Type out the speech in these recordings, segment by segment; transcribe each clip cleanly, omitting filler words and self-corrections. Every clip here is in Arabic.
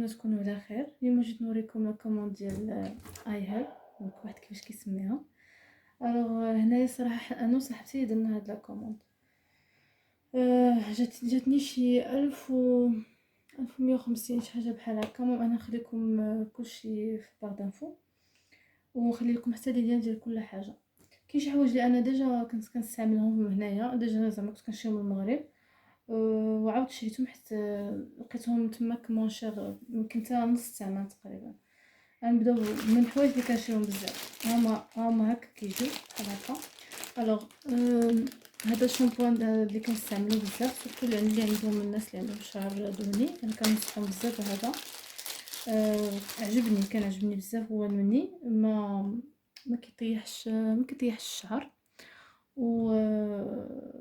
نتمنى تكونوا على خير. اليوم جيت نوريكم لا كوموند ديال اي هاب، دونك واحد كيفاش كيسميها. الوغ هنايا صراحه انا وصاحبتي درنا هاد لا كوموند. جاتني شي 1150 شي حاجه بحال هكا. المهم انا نخليكم كلشي في بار دانفو، ونخلي لكم حتى لي ليان ديال كل حاجه. كاين شي حوايج اللي انا ديجا كنت كنستعملهم هنايا، ديجا زعما كنت كنشريهم من المغرب، وعاود شريتهم حيت لقيتهم تماك موان شير، يمكن حتى نص الثمن تقريبا. غنبداو من الحوايج اللي كنشريهم بزاف. هما هكا كيجيو بحال هكا. الوغ هذا الشامبوان اللي كنستعملو بزاف، سورتو اللي عندهم الناس اللي عندهم شعر دهني، انا كنصحهم بزاف بهذا. كان عجبني بزاف. هو مني ما كيطيحش الشعر، و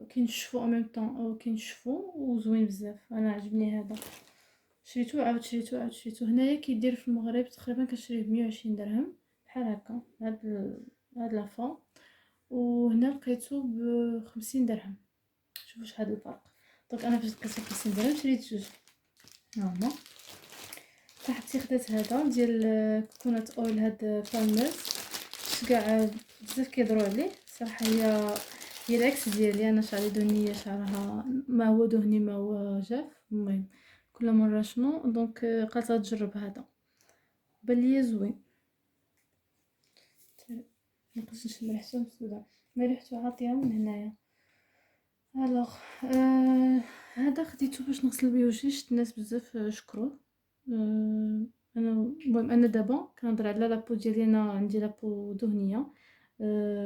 كينشفو ان ميم طون، كينشفو وزوين بزاف. انا عجبني هذا، شريتو عاود شريتو. هنايا كيدير في المغرب تقريبا كنشريه ب120 درهم بحال هكا. هاد لافا، وهنا لقيتو ب50 درهم. شوفوا شحال الفرق. دونك انا فاش لقيتو ب50 درهم شريت جوج. هما صاحبتي خدات هذا ديال كوكونات اويل، هاد فارمرز. كاع بزاف كيهضروا عليه صراحه. هي العكس ديالي، انا شعري دهنيه، شعرها ما هو دهني ما هو جاف. المهم كل مره شنو دونك قالت تجرب هذا، بان ليا زوين. مابقيتش نشم ريحته مسوده، ما ريحته عاطيه من هنايا. الوغ هذا خديته باش نغسل بيه وجهي. شفت الناس بزاف شكروه. انا المهم انا دابا كنهضر على لابو ديالي، انا عندي لابو دهنيه.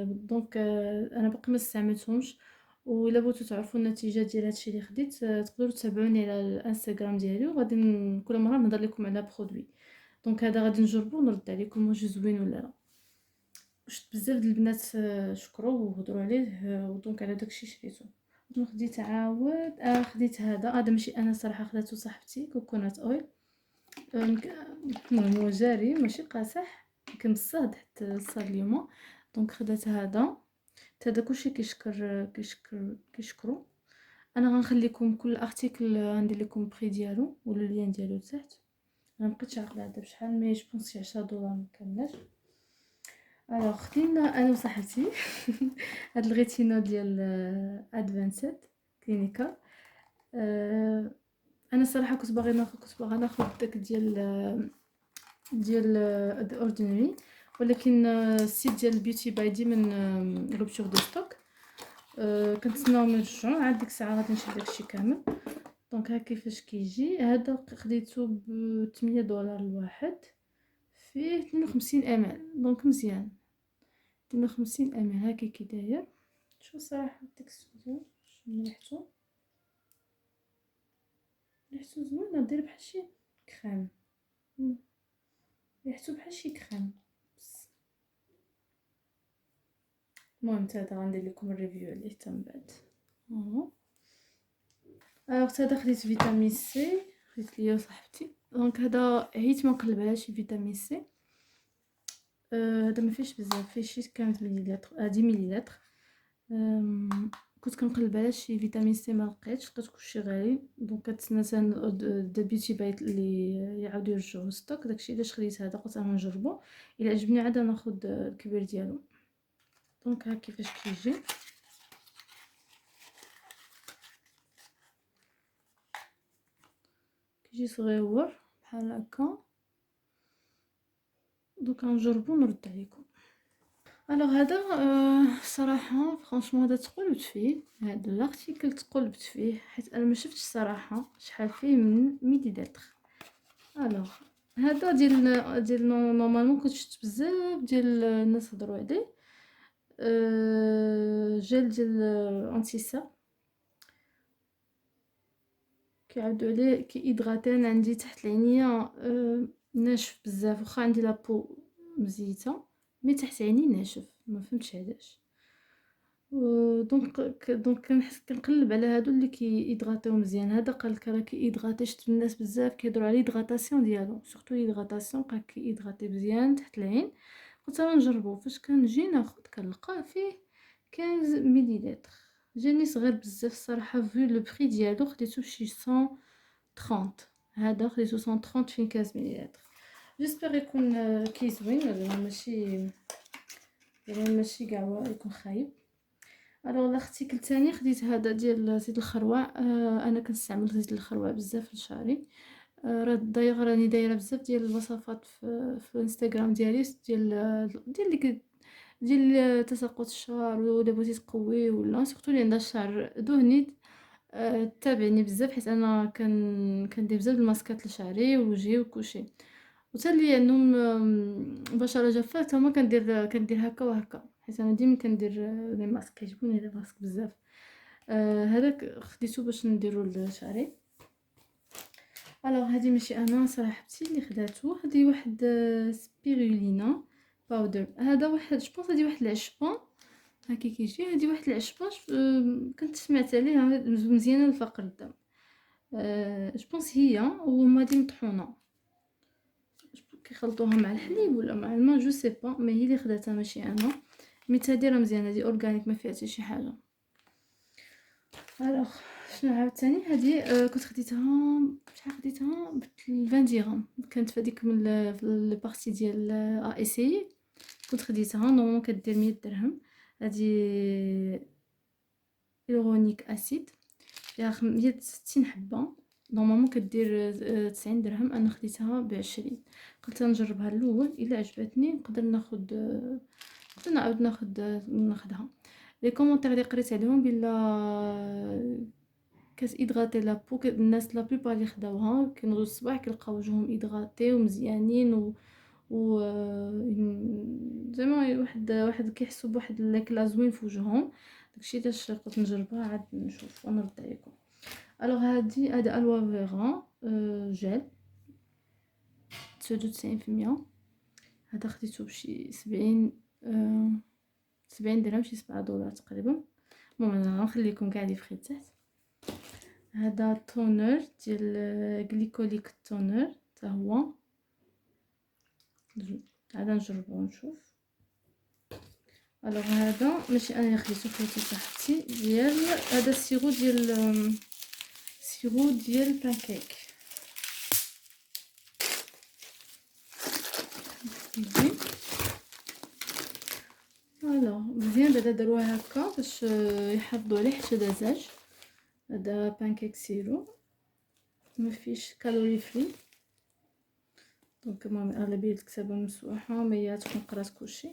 دونك انا باقي ما استعملتهمش، وإلا بغيتو تعرفوا النتيجه ديال هادشي اللي خديت تقدروا تتابعوني على الانستغرام ديالي، وغادي كل مره نهضر لكم على برودوي. دونك هذا غادي نجربو ونرد عليكم واش زوين ولا لا. شفت بزاف د البنات شكروا وهضروا عليه، ودونك على داكشي شريته. دونك خديت عاود خديت هذا ماشي انا صراحه، خداتو صاحبتي، كوكونات اويل. المهم هو جاري ماشي قاصح، كنبصه حتى صار اليوم. دونك خدات هذا كلشي كيشكرو. انا غنخليكم كل ارتيكل غندير لكم بري ديالو ولا اللين ديالو لتحت. انا مبقيتش عاقله هذا بشحال، مي جو بونس شي 10 دولار مكملاش. الوغ خدينا انا وصاحبتي هاد الغيتينو ديال ادفانسد كلينيكال. انا الصراحه كنت باغا ناخذ داك ديال اوردينري، ولكن السيت ديال البيوتي باي دي من روبتور دو ستوك. كنتسناو يرجعوا، عاد ديك الساعه غادي نشري داكشي كامل. دونك ها كيفاش كيجي. هذا خديته ب8 دولار الواحد، فيه 52 ام ال، دونك مزيان. 52 ام ال هكا كي داير. شو صراحه التكستور ريحتو زوينه، داير بحال شي كريم. ريحتو بحال شي كريم. المهم هذا غندير لكم الريفيو عليه حتى من بعد. هذا خديت فيتامين سي، خديت ليا صاحبتي. دونك هذا عييت ما نقلبهاش فيتامين سي. هذا ما فيهش بزاف، فيه شي 15 مليلتر 10 مليلتر. كنت كنقلبها شي فيتامين سي ما لقيتش كلشي غالي. دونك كنتسنى د بيوتي بايت اللي يعاودوا يرجعوا ستوك. داكشي علاش خديت هذا، قلت انا نجربو الا عجبني عاد ناخذ الكبير ديالو. دونك ها كيفاش كيجي. كيجي صغيور بحال هكا. دونك غنجربو نرد عليكم. الوغ هذا صراحه فرانشمون هذا تقلبت فيه، هذا الارتيكل تقلبت فيه حيت انا ما شفتش صراحه شحال فيه من مليلتر. الوغ هذا ديال نورمالمون كنت شفت بزاف ديال الناس هضروا عليه. جيل ديال انتيسا كيعاودوا عليه كيهيدراتي. انا عندي تحت العينيه ناشف بزاف، واخا عندي لابو مزيته مي تحت عيني ناشف، ما فهمتش علاش. دونك كنقلب على هادو اللي كيهيدراتيو مزيان. هذا قالك راه كيهيدراتي. شفت الناس بزاف كيهضروا على الهيدراتاسيون ديالو، سورتو الهيدراتاسيون بقى كيهيدراتي مزيان تحت العين. قلت انا نجربو. فاش كنجي ناخذ كنلقاه فيه 15 مليلتر. جاني صغير بزاف الصراحه، فو لو بري ديالو خديتو بشي 130. هذا خديتو 130 في 15 مليلتر. جيسبر يكون كي زوين، ماشي كاع يكون خايب. الوغ لاختيكل تاني خديت هذا ديال زيت الخروع. انا كنستعمل زيت الخروع بزاف لشعري. راني دايره بزاف ديال الوصفات في الانستغرام ديالي ديال تساقط الشعر، ولا بغيتي تقويه ولا سورتو اللي عندها الشعر دهني. تابعني بزاف حيت انا كندير بزاف الماسكات لشعري ووجهي وكلشي. وتا اللي عندهم بشره جافه حتى هما كندير هكا وهكا، حيت انا ديما كندير لي ماسك، كيعجبوني لي ماسك بزاف. هذاك خديته باش نديرو لشعري. الوغ هذه ماشي انا صاحبتي اللي خداتو، هذه واحد سبيرولينا باودر. هذا واحد جوبونس هذه واحد العشبه هكا كيجي. هذه واحد العشبه كنت سمعت عليها مزيانه لفقر الدم. جوبونس هي وهما دي مطحونه، كيخلطوها مع الحليب ولا مع الماء، جو سي با، مي هي اللي خداتها ماشي انا. ميت هذه راه مزيانه، هذه اورغانيك ما فيها حتى شي حاجه. الوغ شنو عاوتاني هذه كنت خديتها شحال خديتها ب 20 درهم. كانت في هذيك من لي بارتي ديال اسي. كنت خديتها نورمالمون كدير 100 درهم. هذه هيلورونيك اسيد فيها 160 حبه، نورمالمون كدير 90 درهم. انا خديتها ب20. قلت نجربها الاول، الا عجبتني نقدر نعاود ناخدها. لي كومونتير اللي قريت عليهم بلا كتيدغاتي لابو، الناس لا بلوبار اللي خداوها كينوضوا الصباح كيلقاو وجههم ايدغاتي ومزيانين و زعما واحد كيحسوا بواحد لاكلا زوين في وجههم. داكشي علاش قلت نجربها عاد نشوف ونرد عليكم. الوغ هذا الوا فيغا جيل 99%. هذا خديته بشي 70 درهم، شي 7 دولار تقريبا. المهم انا غنخليكم كاع لي فخي تحت. هذا تونر ديال غليكوليك تونر حتى هو. هذا نجربو ونشوف. الوغ هذا ماشي انا اللي خديته، خديته صاحبتي ديال هذا السيرو ديال بانكيك. الوغ مزيان بعدا داروها هكا باش يحافظوا عليه حتى دازاج. هذا بانكيك سيرو ما فيش كالوري فري، دونك المهم اغلبيه الكتابه مسوحه مي تكون قرات كلشي.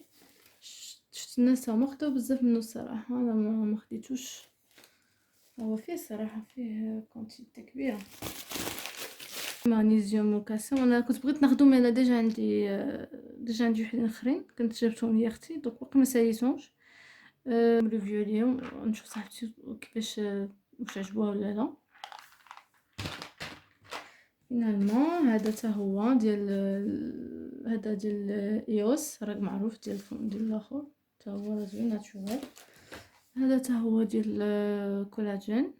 شفت الناس هما خداو بزاف منه الصراحه، انا ما خديتوش. هو فيه صراحه فيه كونتيتي كبيره مغنيسيوم وكالسيوم. انا كنت بغيت ناخدو مي انا ديجا عندي وحدين اخرين كنت جبتهم ليا اختي، دونك باقي ما ساليتهمش. ريفيو اليوم نشوف صاحبتي كيفاش واش عجبوها ولا لا. فينالمون هذا حتى هو ديال ايوس، راك معروف ديال الاخر حتى هو زوين ناتشورال. هذا حتى هو ديال كولاجين.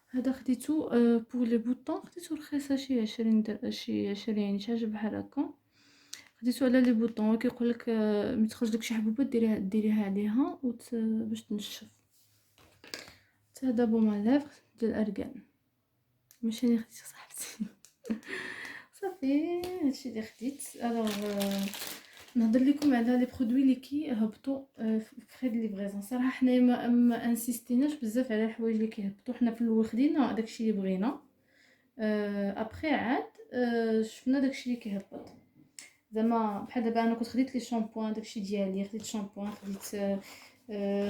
هذا خديتو بور لي بوطون، خديتو رخيصه شي 20 يعني شي حاجه بحال هكا. خديتو على لي بوطون، كيقولك ملي تخرج داك شي حبوبات ديريها عليها باش تنشف. هذا بوما لافغ ديال ارغان، ماشي انا خديت صاحبتي. صافي هادشي اللي خديت. الوغ نهضر لكم على لي برودوي اللي كيهبطوا في لي ليفريزون. صراحه حنايا ما انسيستيناش بزاف على الحوايج اللي كيهبطوا. حنا في الاول خدينا داكشي اللي بغينا، ابخي عاد شفنا داكشي اللي كيهبط. زعما بحال دابا انا كنت خديت لي شامبوان داكشي ديالي، خديت شامبوان، خديت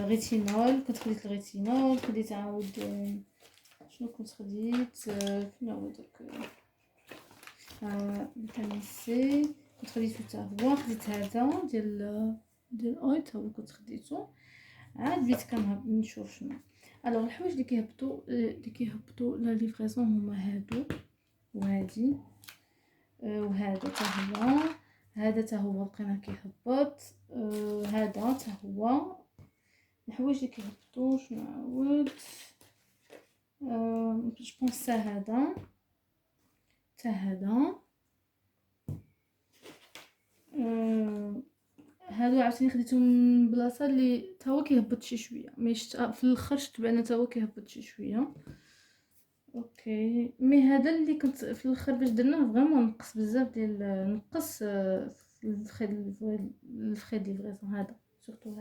ريتينول، خديت الريتينول، خديت عاود شنو كنت خديت فين هو داك فيتامين سي كنت خديتو حتى هو. خديت هذا ديال اويل حتى هو كنت خديتو. عاد بديت نشوف شنو. الوغ الحوايج اللي كيهبطوا لا ليفريزون هما هادو وهادي وهذا حتى هو. هذا حتى هو بقينا كيهبط. هذا حتى هو. الحوايج اللي كيهبطوا شنو عاود جو بونس هذا حتى هذا. هادو عاوتاني خديتهم من بلاصه اللي تا هو كيهبط شي شويه، مي في الاخر شفت بان تا هو كيهبط شي شويه. اوكي، مي هذا اللي كنت في الاخر باش درناه فريمون نقص بزاف ديال نقص في الفخي ديال ليفريزون. هذا سورتو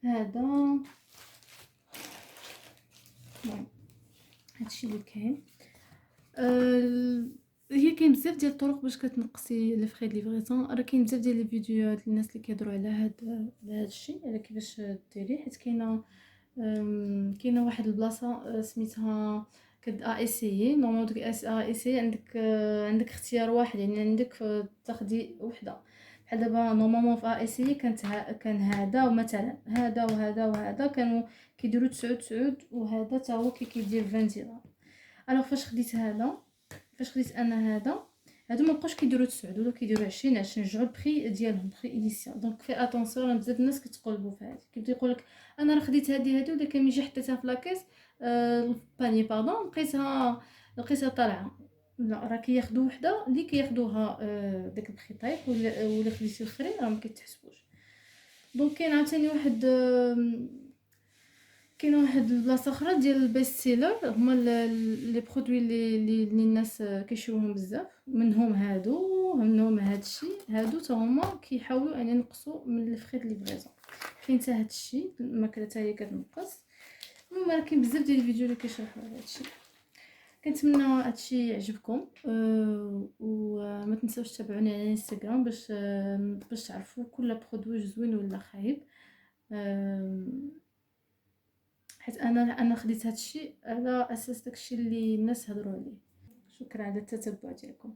هذا المهم هادشي اللي كاين. هي كاين بزاف ديال الطرق باش كتنقصي لي فخي د ليفريزون. راه كاين بزاف ديال لي فيديوهات ديال الناس اللي كيهضروا على هاد الشيء، على كيفاش ديريه. حيت كاينه واحد البلاصه سميتها اسيي نورمال. دوك اسيي عندك اختيار واحد، يعني عندك تاخدي وحده. بحال دابا نورمالمون في اسيي كان هذا، ومثلا هذا وهذا وهذا كانوا كيديروا 9 وهذا تا هو كيدير 20 درهم. الوغ فاش خديت انا هادو ما بقاوش كيديروا 9، ولاو كيديروا 20 رجعوا البري ديالهم، بري انيسيال. دونك في اتونسيون، بزاف الناس كتقلبوا في هادي، كيبدا يقولك انا راه خديت هادي ودا كان يجي حطيتها في لاكيس الباني باردون لقيتها طالعه. لا، راه كياخذوا وحده اللي كياخذوها داك البري طايب، ولا خديتي الاخرين راه ما كيتحسبوش. دونك كاينه واحد البلاصه اخرى ديال البيست سيلر، هما لي برودوي اللي الناس كيشوفوهم بزاف، منهم هادشي. هادو تا هما كيحاولوا ان ينقصوا من الفخيد ليفريزون. كاين حتى هادشي الماكله حتى هي كتنقص. المهم راه كاين بزاف ديال الفيديو اللي كيشرحوا على هادشي. كنتمنى هادشي يعجبكم، وما تنساوش تتابعوني على انستغرام باش تعرفوا كل برودوي زوين ولا خايب. حيت انا خديت هادشي على اساس داكشي اللي الناس هضروا عليه. شكرا على التتبع ديالكم.